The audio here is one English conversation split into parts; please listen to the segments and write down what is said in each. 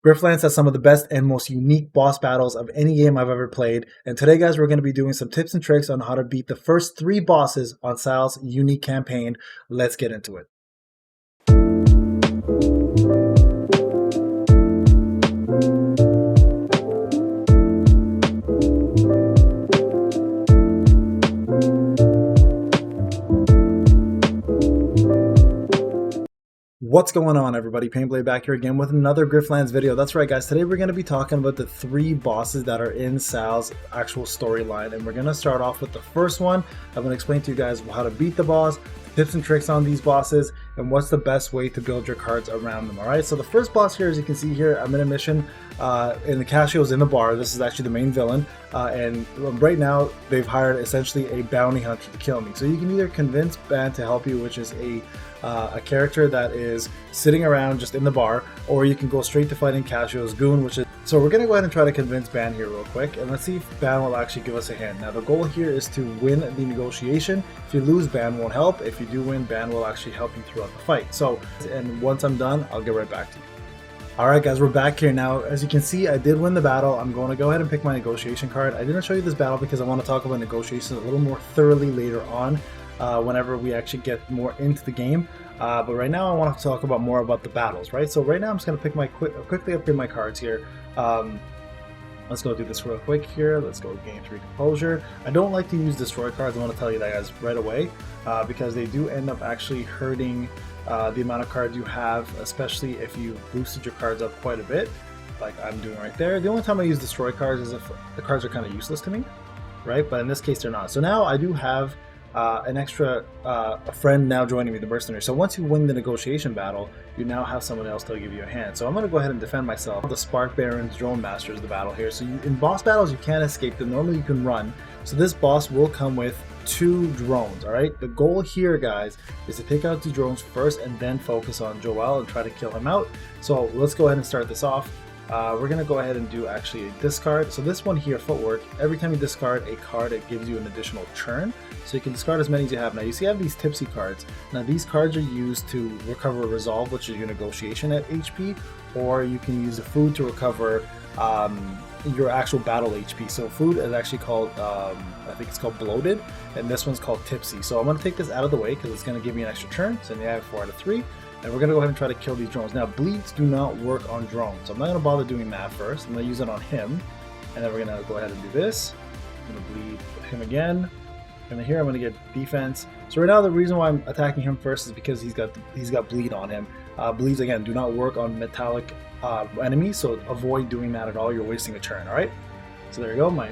Griftlands has some of the best and most unique boss battles of any game I've ever played, and today guys we're going to be doing some tips and tricks on how to beat the first 3 bosses on Sal's unique campaign. Let's get into it. What's going on everybody, Payneblade back here again with another Griftlands video. That's right guys, today we're going to be talking about the 3 bosses that are in Sal's actual storyline, and we're going to start off with the first one. I'm going to explain to you guys how to beat the boss, tips and tricks on these bosses, and what's the best way to build your cards around them. Alright, so the first boss here, as you can see here, I'm in a mission in the Casio's in the bar. This is actually the main villain, and right now they've hired essentially a bounty hunter to kill me. So you can either convince Ban to help you, which is a character that is sitting around just in the bar, or you can go straight to fighting Casio's goon, which is... So we're going to go ahead and try to convince Ban here real quick, and let's see if Ban will actually give us a hand. Now the goal here is to win the negotiation. If you lose, Ban won't help. If you do win, Ban will actually help you throughout the fight. So, and once I'm done, I'll get right back to you. Alright guys, we're back here now. As you can see, I did win the battle. I'm going to go ahead and pick my negotiation card. I didn't show you this battle because I want to talk about negotiations a little more thoroughly later on, whenever we actually get more into the game. But right now I want to talk about more about the battles, right? So right now I'm just going to pick my quickly upgrade my cards here. Let's go do this real quick here. Let's go gain 3 composure. I don't like to use destroy cards. I want to tell you that guys right away, because they do end up actually hurting the amount of cards you have, especially if you boosted your cards up quite a bit, like I'm doing right there. The only time I use destroy cards is if the cards are kind of useless to me, right? But in this case they're not. So now I do have an extra a friend now joining me, the mercenary. So once you win the negotiation battle, you now have someone else to give you a hand. So I'm going to go ahead and defend myself. The Spark Barons Drone Masters the battle here. So in boss battles you can't escape them. Normally you can run. So this boss will come with 2 drones. Alright, the goal here guys is to take out the drones first and then focus on Joel and try to kill him out. So let's go ahead and start this off. We're going to go ahead and do actually a discard. So this one here, footwork, every time you discard a card it gives you an additional turn. So you can discard as many as you have. Now you see I have these tipsy cards. Now these cards are used to recover resolve, which is your negotiation at HP, or you can use the food to recover your actual battle HP. So food is actually called, I think it's called bloated, and this one's called tipsy. So I'm going to take this out of the way because it's going to give me an extra turn. So now I have 4 out of 3. And we're going to go ahead and try to kill these drones. Now, bleeds do not work on drones, so I'm not going to bother doing that first. I'm going to use it on him, and then we're going to go ahead and do this. I'm going to bleed him again, and then here I'm going to get defense. So right now, the reason why I'm attacking him first is because he's got bleed on him. Bleeds, again, do not work on metallic enemies, so avoid doing that at all. You're wasting a turn, all right? So there you go. My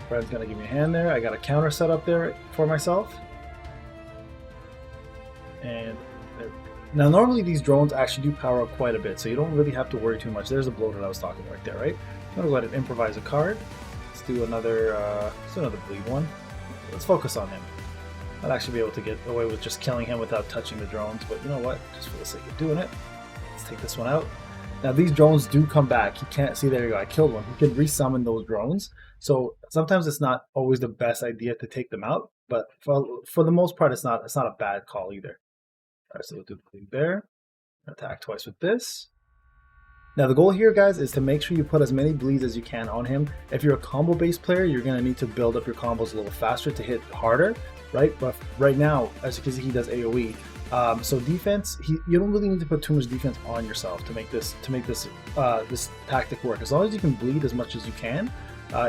friend's going to give me a hand there. I got a counter set up there for myself. And there. Now normally these drones actually do power up quite a bit, so you don't really have to worry too much. There's a bloated I was talking about right there, right? I'm gonna go ahead and improvise a card. Let's do another bleed one. Let's focus on him. I'd actually be able to get away with just killing him without touching the drones, but you know what? Just for the sake of doing it, let's take this one out. Now these drones do come back. You can't see, there you go, I killed one. You can resummon those drones. So sometimes it's not always the best idea to take them out, but for the most part it's not a bad call either. Alright, so we'll do the bleed there. Attack twice with this. Now the goal here guys is to make sure you put as many bleeds as you can on him. If you're a combo based player, you're going to need to build up your combos a little faster to hit harder, right? But right now, as you can see, he does AoE. So defense, you don't really need to put too much defense on yourself to make this this tactic work. As long as you can bleed as much as you can,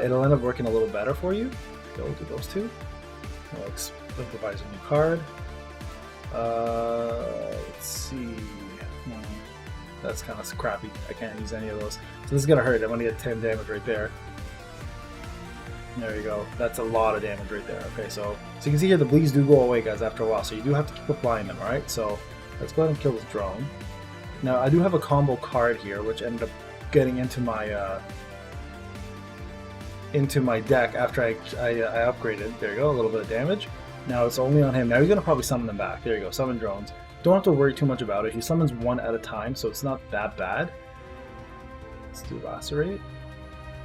it'll end up working a little better for you. Go do those 2. Let's improvise a new card. Let's see. That's kind of crappy. I can't use any of those. So this is gonna hurt. I'm gonna get 10 damage right there. There you go. That's a lot of damage right there. Okay, so you can see here the bleeds do go away, guys, after a while. So you do have to keep applying them. All right. So let's go ahead and kill this drone. Now I do have a combo card here, which ended up getting into my deck after I upgraded. There you go. A little bit of damage. Now it's only on him. Now he's going to probably summon them back. There you go, summon drones. Don't have to worry too much about it. He summons 1 at a time, so it's not that bad. Let's do lacerate.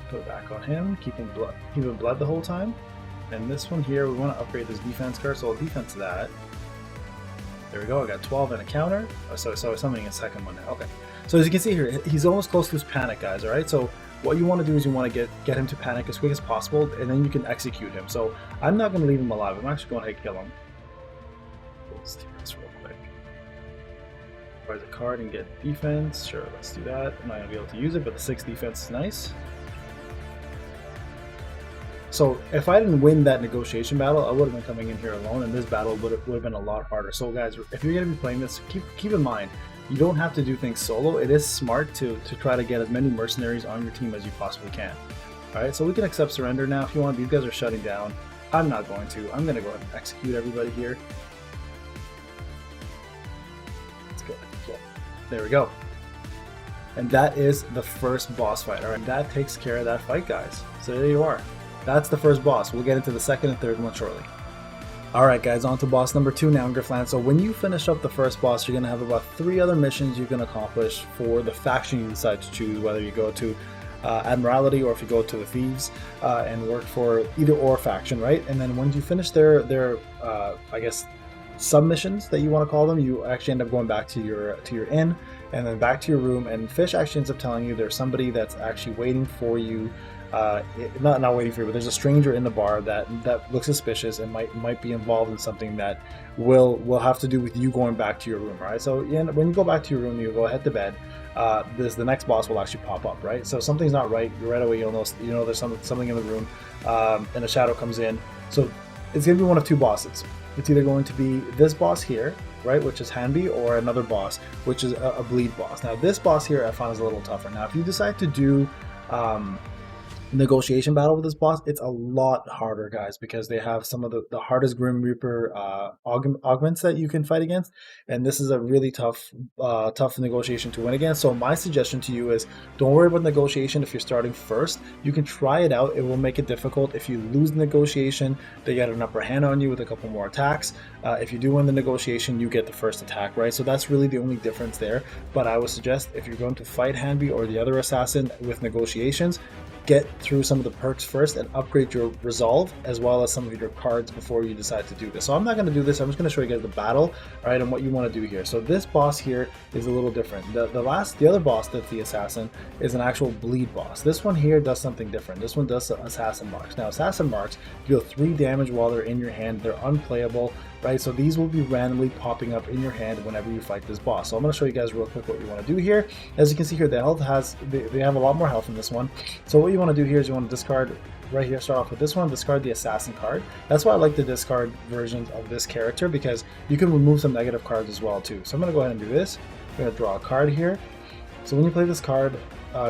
Put it back on him, keeping blood the whole time. And this one here, we want to upgrade this defense card, so I'll defense that. There we go, I got 12 and a counter. So summoning a second one now. Okay. So as you can see here, he's almost close to his panic, guys. All right, so what you want to do is you want to get him to panic as quick as possible, and then you can execute him. So I'm not going to leave him alive. I'm actually going to kill him. Let's do this real quick. Buy the card and get defense. Sure, let's do that. I'm not going to be able to use it, but the 6 defense is nice. So if I didn't win that negotiation battle, I would have been coming in here alone, and this battle would have been a lot harder. So guys, if you're going to be playing this, keep in mind, you don't have to do things solo. It is smart to try to get as many mercenaries on your team as you possibly can. Alright, so we can accept surrender now if you want. These guys are shutting down. I'm not going to. I'm going to go ahead and execute everybody here. Let's go. There we go. And that is the first boss fight. Alright, that takes care of that fight, guys. So there you are. That's the first boss. We'll get into the second and third one shortly. Alright guys, on to boss number 2 now in Griftlands. So when you finish up the first boss, you're going to have about 3 other missions you can accomplish for the faction you decide to choose, whether you go to Admiralty or if you go to the Thieves and work for either or faction, right? And then once you finish their I guess, submissions that you want to call them, you actually end up going back to your inn and then back to your room, and Fish actually ends up telling you there's somebody that's actually waiting for you. Not waiting for you, but there's a stranger in the bar that looks suspicious and might be involved in something that will have to do with you going back to your room, right? So when you go back to your room, you go head to bed. The next boss will actually pop up, right? So something's not right. Right away you'll know there's something in the room, and a shadow comes in. So it's gonna be one of 2 bosses. It's either going to be this boss here, right, which is Hanby, or another boss, which is a bleed boss. Now this boss here I found is a little tougher. Now if you decide to do negotiation battle with this boss, it's a lot harder, guys, because they have some of the hardest Grim Reaper augments that you can fight against, and this is a really tough negotiation to win against. So my suggestion to you is don't worry about negotiation if you're starting first. You can try it out. It will make it difficult. If you lose the negotiation, they get an upper hand on you with a couple more attacks. If you do win the negotiation, you get the first attack, right? So that's really the only difference there. But I would suggest if you're going to fight Hanby or the other assassin with negotiations, get through some of the perks first and upgrade your resolve as well as some of your cards before you decide to do this. So I'm not going to do this. I'm just going to show you guys the battle, right, and what you want to do here. So this boss here is a little different. The other boss that's the assassin is an actual bleed boss. This one here does something different. This one does assassin marks. Now assassin marks deal 3 damage while they're in your hand. They're unplayable, right? So these will be randomly popping up in your hand whenever you fight this boss. So I'm going to show you guys real quick what you want to do here. As you can see here, the health they have a lot more health in this one. So what you want to do here is you want to discard right here, start off with this one, discard the assassin card. That's why I like the discard versions of this character, because you can remove some negative cards as well too. So I'm going to go ahead and do this. I'm going to draw a card here. So when you play this card,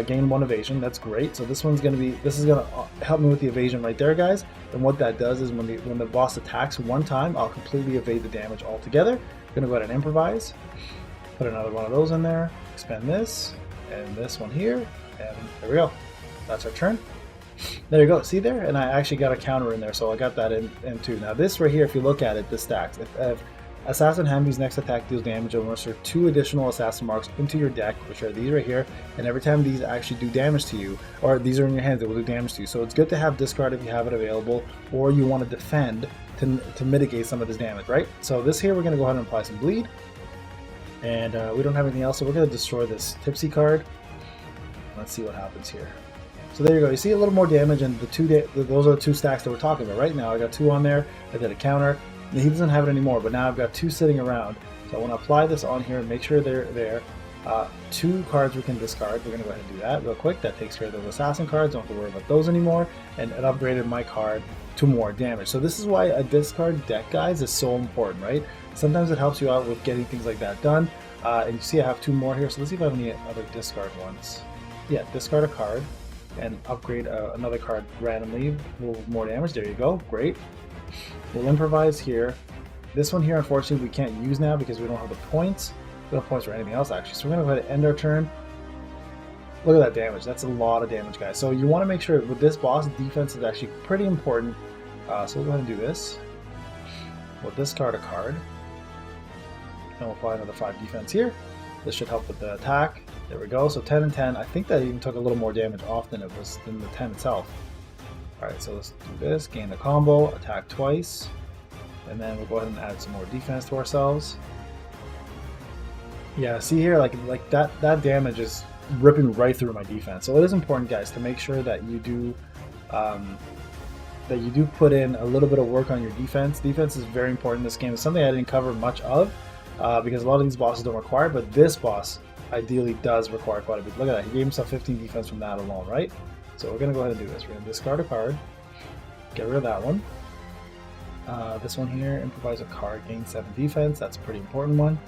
gain 1 evasion. That's great. So this is going to help me with the evasion right there, guys. And what that does is when the boss attacks one time, I'll completely evade the damage altogether. I'm going to go ahead and improvise. Put another one of those in there. Expand this and this one here, and there we go. That's our turn. There you go. See there? And I actually got a counter in there, so I got that in too. Now this right here, if you look at it, this stacks. If Assassin Hanby's next attack deals damage, it'll insert 2 additional assassin marks into your deck, which are these right here, and every time these actually do damage to you, or these are in your hands, it will do damage to you. So it's good to have discard if you have it available, or you want to defend to mitigate some of this damage, right? So this here, we're going to go ahead and apply some bleed, and we don't have anything else, so we're going to destroy this Tipsy card. Let's see what happens here. So there you go. You see a little more damage, and those are the 2 stacks that we're talking about right now. I got 2 on there. I did a counter. He doesn't have it anymore, but now I've got 2 sitting around. So I want to apply this on here and make sure they're there. 2 cards we can discard. We're going to go ahead and do that real quick. That takes care of those assassin cards. Don't have to worry about those anymore. And it upgraded my card to more damage. So this is why a discard deck, guys, is so important, right? Sometimes it helps you out with getting things like that done. And you see I have 2 more here. So let's see if I have any other discard ones. Yeah, discard a card and upgrade another card randomly with more damage. There you go. Great. We'll improvise here. This one here, unfortunately, we can't use now because we don't have the points. We don't have points for anything else, actually. So we're going to go ahead and end our turn. Look at that damage. That's a lot of damage, guys. So you want to make sure with this boss, defense is actually pretty important. So we'll go ahead and do this. We'll discard a card. And we'll apply another 5 defense here. This should help with the attack. There we go. So 10 and 10. I think that even took a little more damage off than it was than the 10 itself. Alright, so let's do this. Gain the combo, attack twice. And then we'll go ahead and add some more defense to ourselves. Yeah, see here, like that damage is ripping right through my defense. So it is important, guys, to make sure that um, you do put in a little bit of work on your defense. Defense is very important in this game. It's something I didn't cover much of because a lot of these bosses don't require, but this boss ideally does require quite a bit. Look at that, he gave himself 15 defense from that alone, right? So we're gonna go ahead and do this. We're gonna discard a card, get rid of that one. This one here, improvise a card, gain 7 defense. That's a pretty important one.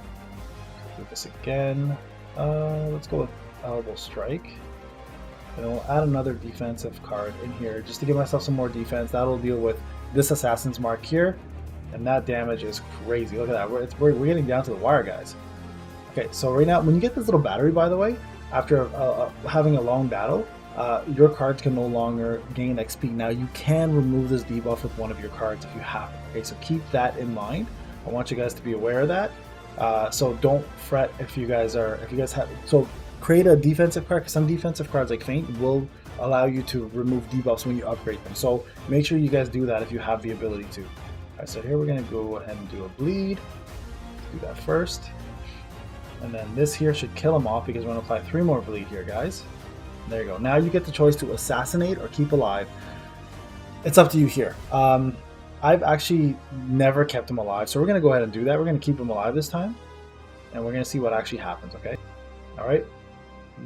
Do this again. Let's go with Elbow Strike. And we'll add another defensive card in here just to give myself some more defense. That'll deal with this Assassin's Mark here. And that damage is crazy. Look at that. We're getting down to the wire, guys. Okay, so right now, when you get this little battery, by the way, after having a long battle, your cards can no longer gain XP. Now, you can remove this debuff with one of your cards if you have it. Okay, so keep that in mind. I want you guys to be aware of that. So don't fret if you guys have. So create a defensive card, because some defensive cards like Feint will allow you to remove debuffs when you upgrade them. So make sure you guys do that if you have the ability to. Alright, so here we're going to go ahead and do a bleed. Do that first. And then this here should kill him off because we're going to apply 3 more bleed here, guys. There you go. Now you get the choice to assassinate or keep alive. It's up to you here. I've actually never kept him alive, so we're going to go ahead and do that. We're going to keep him alive this time. And we're going to see what actually happens, okay? Alright.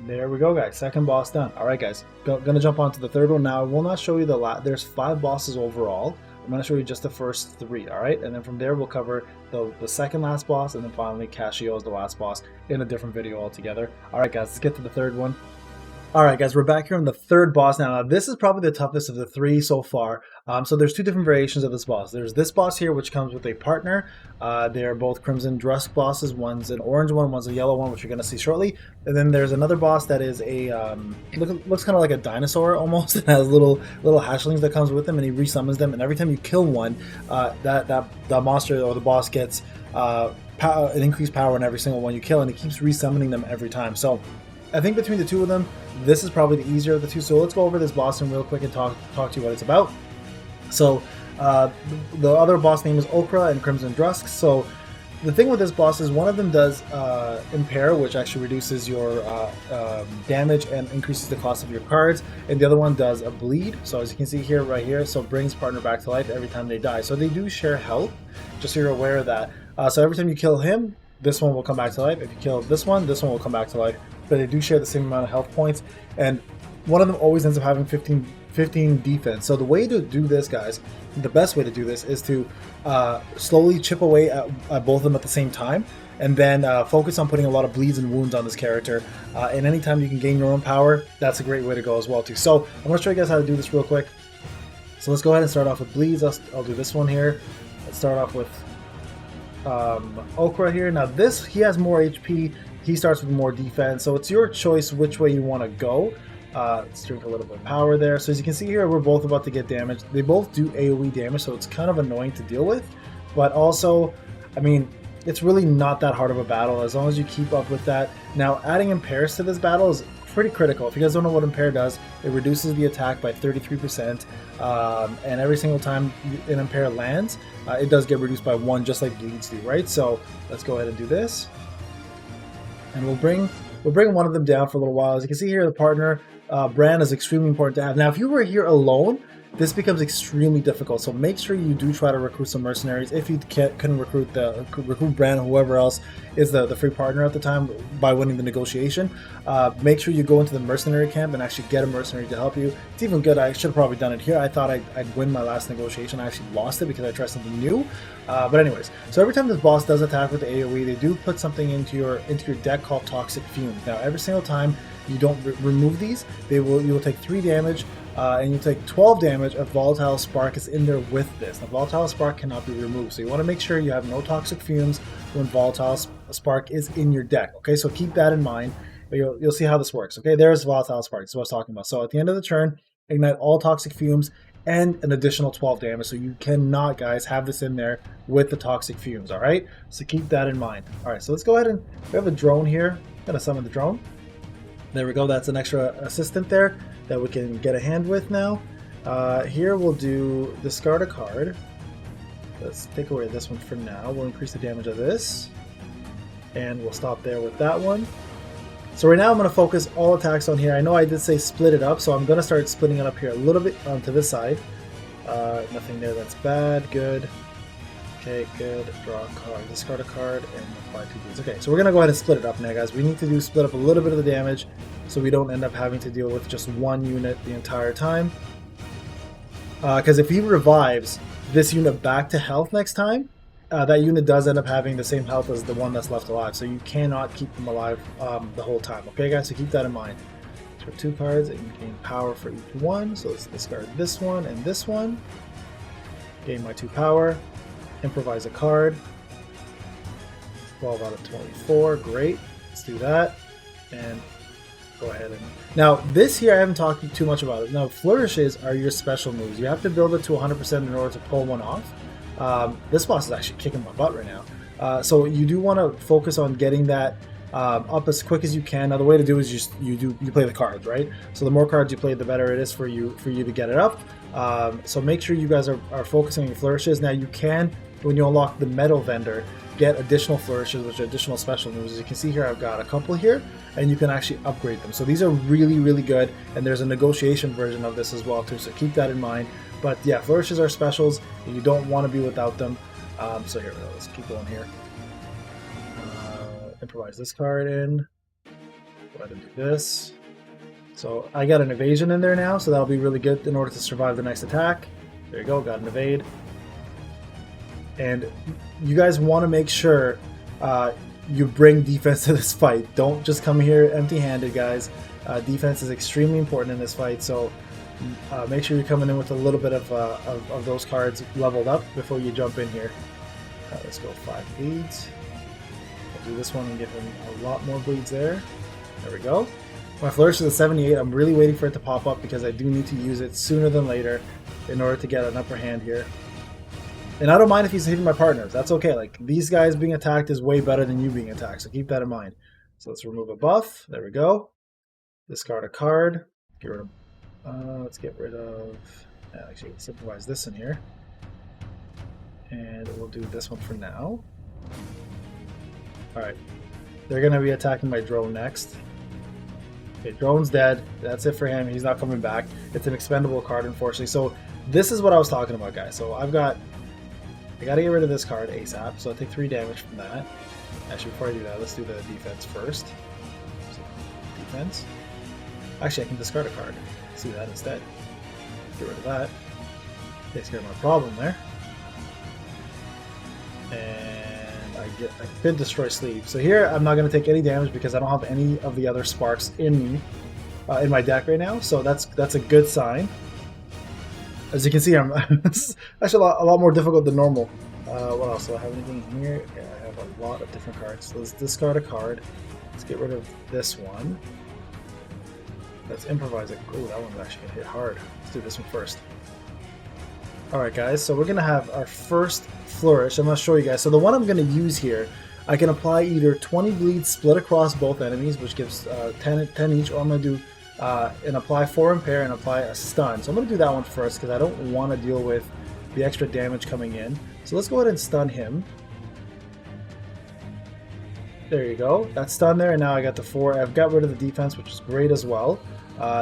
There we go, guys. Second boss done. Alright, guys. Gonna jump on to the third one now. I will not show you the last. There's 5 bosses overall. I'm going to show you just the first 3, alright? And then from there, we'll cover the second last boss, and then finally, Cascio is the last boss in a different video altogether. Alright, guys, let's get to the third one. Alright, guys, we're back here on the third boss now. Now, this is probably the toughest of the 3 so far. So there's 2 different variations of this boss. There's this boss here, which comes with a partner. They're both Crimson Drusk bosses. One's an orange one, one's a yellow one, which you're going to see shortly. And then there's another boss that is a looks kind of like a dinosaur almost. It has little hatchlings that comes with him, and he resummons them. And every time you kill one, that monster or the boss gets an increased power in every single one you kill, and it keeps resummoning them every time. So I think between the 2 of them, this is probably the easier of the 2. So let's go over this boss real quick and talk to you what it's about. So the other boss name is Okra and Crimson Drusk. So the thing with this boss is one of them does impair, which actually reduces your damage and increases the cost of your cards, and the other one does a bleed. So as you can see here, right here, so brings partner back to life every time they die. So they do share health, just so you're aware of that. So every time you kill him, this one will come back to life. If you kill this one will come back to life. But they do share the same amount of health points, and one of them always ends up having 15 defense. So the way to do this, guys, the best way to do this is to slowly chip away at both of them at the same time, and then focus on putting a lot of bleeds and wounds on this character. And anytime you can gain your own power, that's a great way to go as well too. So I'm going to show you guys how to do this real quick. So let's go ahead and start off with bleeds. I'll do this one here. Let's start off with Okra here. Now this, he has more HP. He starts with more defense, so it's your choice which way you want to go. Let's drink a little bit of power there. So as you can see here, we're both about to get damaged. They both do AoE damage, so it's kind of annoying to deal with. But also, I mean, it's really not that hard of a battle as long as you keep up with that. Now, adding impairs to this battle is pretty critical. If you guys don't know what impair does, it reduces the attack by 33%, and every single time an impair lands, it does get reduced by 1, just like bleeds do, right? So let's go ahead and do this. And we'll bring one of them down for a little while. As you can see here, the partner brand is extremely important to have. Now, if you were here alone, this becomes extremely difficult. So make sure you do try to recruit some mercenaries. If you couldn't recruit Brand or whoever else is the free partner at the time by winning the negotiation, make sure you go into the mercenary camp and actually get a mercenary to help you. It's even good. I should have probably done it here. I thought I'd win my last negotiation. I actually lost it because I tried something new. But anyways, so every time this boss does attack with the AoE, they do put something into your deck called Toxic Fumes. Now, every single time you don't remove these, you will take 3 damage. And you take 12 damage if Volatile Spark is in there with this. Now, Volatile Spark cannot be removed, so you want to make sure you have no Toxic Fumes when Volatile Spark is in your deck. Okay, so keep that in mind. You'll see how this works. Okay, there's Volatile Spark. That's what I was talking about. So at the end of the turn, ignite all Toxic Fumes and an additional 12 damage. So you cannot, guys, have this in there with the Toxic Fumes. All right, so keep that in mind. All right, so let's go ahead and we have a drone here. I'm gonna summon the drone. There we go. That's an extra assistant there that we can get a hand with now. Here we'll do discard a card. Let's take away this one for now. We'll increase the damage of this. And we'll stop there with that one. So right now I'm going to focus all attacks on here. I know I did say split it up, so I'm going to start splitting it up here a little bit onto this side. Nothing there that's bad. Good. Okay, good. Draw a card. Discard a card and apply 2 bleeds. Okay, so we're going to go ahead and split it up now, guys. We need to split up a little bit of the damage so we don't end up having to deal with just one unit the entire time. Because if he revives this unit back to health next time, that unit does end up having the same health as the one that's left alive, so you cannot keep them alive the whole time. Okay, guys, so keep that in mind. For 2 cards, and you gain power for each one. So let's discard this one and this one. Gain my 2 power. Improvise a card. 12 out of 24. Great. Let's do that. And go ahead and... Now, this here I haven't talked too much about it. Now, flourishes are your special moves. You have to build it to 100% in order to pull one off. This boss is actually kicking my butt right now. So you do want to focus on getting that up as quick as you can. Now, the way to do is you play the cards, right? So the more cards you play, the better it is for you to get it up. So make sure you guys are focusing on your flourishes. Now, you can, when you unlock the metal vendor, get additional flourishes, which are additional special moves. As you can see here, I've got a couple here, and you can actually upgrade them. So these are really, really good, and there's a negotiation version of this as well too, so keep that in mind. But yeah, flourishes are specials, and you don't want to be without them. So here we go, let's keep going here. Improvise this card in. Go ahead and do this. So I got an evasion in there now, so that'll be really good in order to survive the next attack. There you go, got an evade. And you guys want to make sure you bring defense to this fight. Don't just come here empty-handed, guys. Defense is extremely important in this fight, so make sure you're coming in with a little bit of those cards leveled up before you jump in here. Let's go 5 bleeds. I'll do this one and give him a lot more bleeds there. There we go. My flourish is a 78. I'm really waiting for it to pop up because I do need to use it sooner than later in order to get an upper hand here. And I don't mind if he's hitting my partners. That's okay. Like, these guys being attacked is way better than you being attacked, so keep that in mind. So let's remove a buff. There we go. Discard a card. Get rid of... let's get rid of... actually, let's improvise this in here. And we'll do this one for now. Alright. They're going to be attacking my drone next. Okay, drone's dead. That's it for him. He's not coming back. It's an expendable card, unfortunately. So this is what I was talking about, guys. So I got to get rid of this card ASAP. So I'll take 3 damage from that. Actually, before I do that, let's do the defense first. So, defense. Actually, I can discard a card. Let's do that instead. Get rid of that. Takes care of my problem there. And I could destroy sleeve. So here, I'm not going to take any damage because I don't have any of the other sparks in me, in my deck right now. So that's a good sign. As you can see, I'm actually a lot more difficult than normal. What else? Do I have anything in here? Yeah, I have a lot of different cards. So let's discard a card. Let's get rid of this one. Let's improvise it. Oh, that one's actually going to hit hard. Let's do this one first. Alright guys, so we're going to have our first flourish. I'm going to show you guys. So the one I'm going to use here, I can apply either 20 bleeds split across both enemies, which gives 10 each, or I'm going to do and apply 4 impair and apply a stun. So I'm going to do that one first because I don't want to deal with the extra damage coming in. So let's go ahead and stun him. There you go. That's stun there, and now I got the 4. I've got rid of the defense, which is great as well.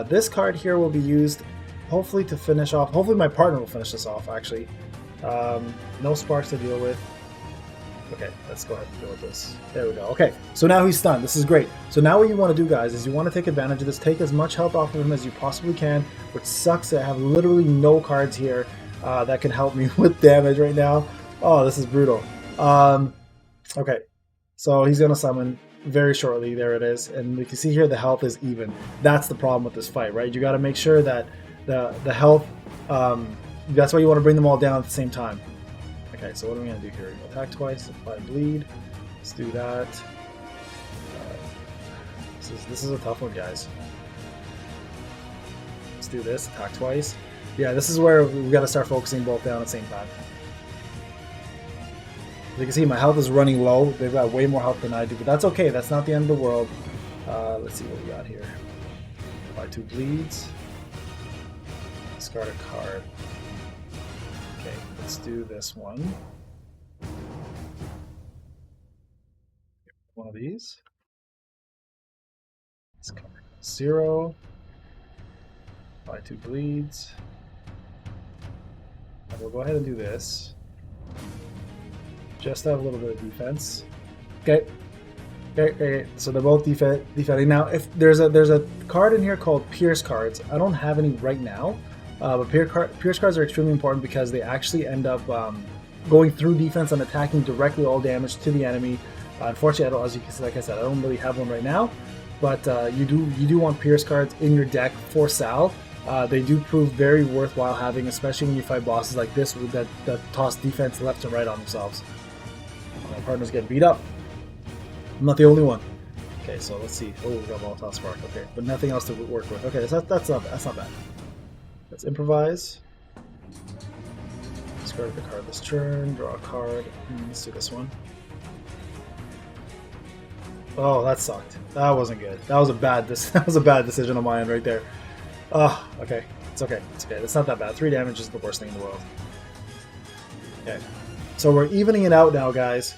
This card here will be used hopefully to finish off. Hopefully my partner will finish this off, actually. No sparks to deal with. Okay, let's go ahead and deal with this. There we go. Okay, so now he's stunned. This is great. So now what you want to do, guys, is you want to take advantage of this. Take as much health off of him as you possibly can, which sucks that I have literally no cards here that can help me with damage right now. Oh, this is brutal. Okay, so he's going to summon very shortly. There it is. And we can see here the health is even. That's the problem with this fight, right? You got to make sure that the health, that's why you want to bring them all down at the same time. Okay, so what are we going to do here? Attack twice, apply bleed. Let's do that. This is a tough one, guys. Let's do this, attack twice. Yeah, this is where we've got to start focusing both down at the same time. As you can see, my health is running low. They've got way more health than I do, but that's okay. That's not the end of the world. Let's see what we got here. Apply 2 bleeds. Discard a card. Okay, let's do this one. One one of these. Let's cover 0. Buy 2 bleeds. And we'll go ahead and do this. Just have a little bit of defense. Okay. Okay. So they're both defending. Now, if there's a card in here called Pierce cards. I don't have any right now, but Pierce cards are extremely important because they actually end up going through defense and attacking directly all damage to the enemy. Unfortunately, I don't, as you can see, like I said, I don't really have one right now, but you do want Pierce cards in your deck for Sal. They do prove very worthwhile having, especially when you fight bosses like this that toss defense left and right on themselves. My partner's getting beat up. I'm not the only one. Okay, so let's see. Oh, we got Volatile Spark. Okay, but nothing else to work with. Okay, that's not bad. Let's improvise. Discard the card this turn. Draw a card. Let's do this one. Oh, that sucked. That wasn't good. That was a bad decision on my end right there. Oh, okay. It's okay. It's okay. It's not that bad. 3 damage is the worst thing in the world. Okay. So we're evening it out now, guys.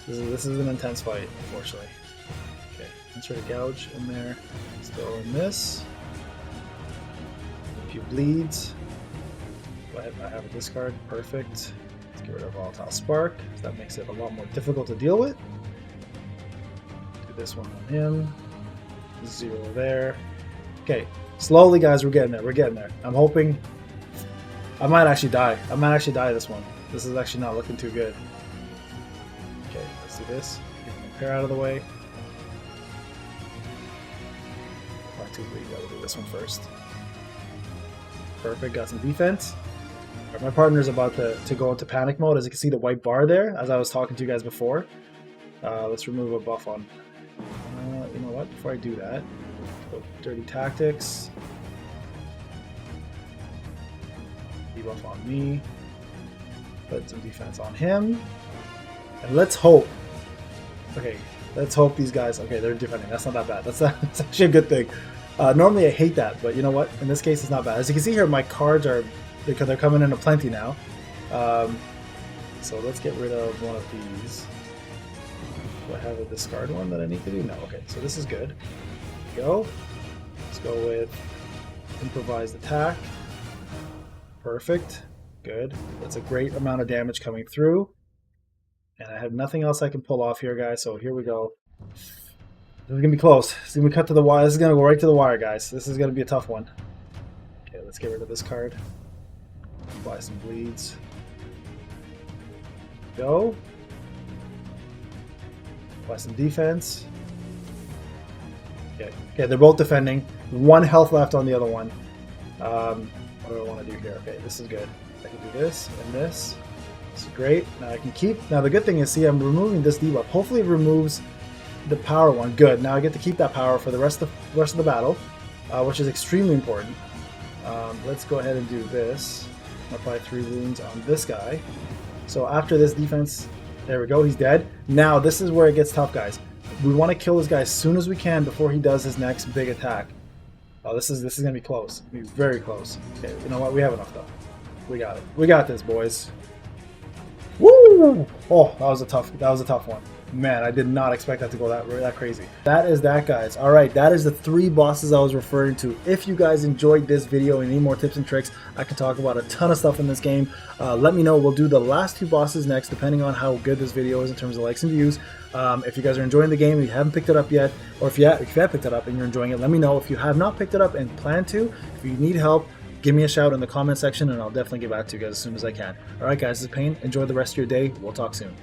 This is an intense fight, unfortunately. Okay. Let's try to gouge in there. Still in this. A few bleeds. I have a discard. Perfect. Let's get rid of Volatile Spark. So that makes it a lot more difficult to deal with. Do this one on him. 0 there. Okay. Slowly, guys, we're getting there. We're getting there. I'm hoping... I might actually die. I might actually die this one. This is actually not looking too good. Okay, let's do this. Get the pair out of the way. Too bleed. Gotta do this one first. Perfect. Got some defense. All right, my partner's about to go into panic mode. As you can see, the white bar there, as I was talking to you guys before. Let's remove a buff on... you know what? Before I do that, go Dirty Tactics. Debuff on me. Put some defense on him. And let's hope. Okay, let's hope these guys... Okay, they're defending. That's not that bad. That's actually a good thing. Normally I hate that, but you know what? In this case, it's not bad. As you can see here, my cards are... because they're coming in a plenty now. So let's get rid of one of these. Do I have a discard one that I need to do? No. Okay, so this is good. Go. Let's go with improvised attack. Perfect. Good. That's a great amount of damage coming through. And I have nothing else I can pull off here, guys. So here we go. This is gonna be close. This is gonna cut to the wire. This is gonna go right to the wire, guys. This is gonna be a tough one. Okay, let's get rid of this card. Apply some bleeds. Go. Apply some defense. Okay. Okay, they're both defending. 1 health left on the other one. What do I want to do here? Okay, this is good. I can do this and this. This is great. Now I can keep... Now the good thing is, see, I'm removing this debuff. Hopefully it removes the power one. Good. Now I get to keep that power for the rest of the battle, which is extremely important. Let's go ahead and do this. Apply 3 wounds on this guy. So after this defense, there we go. He's dead. Now this is where it gets tough, guys. We want to kill this guy as soon as we can before he does his next big attack. Oh, this is gonna be close. It's gonna be very close. Okay, you know what? We have enough though. We got it. We got this, boys. Woo! Oh, that was a tough one. Man, I did not expect that to go that crazy. That is that, guys. All right, that is the 3 bosses I was referring to. If you guys enjoyed this video and need more tips and tricks, I can talk about a ton of stuff in this game. Let me know. We'll do the last 2 bosses next, depending on how good this video is in terms of likes and views. If you guys are enjoying the game and you haven't picked it up yet, or if you have picked it up and you're enjoying it, let me know. If you have not picked it up and plan to, if you need help, give me a shout in the comment section and I'll definitely get back to you guys as soon as I can. All right, guys, this is Payne. Enjoy the rest of your day. We'll talk soon.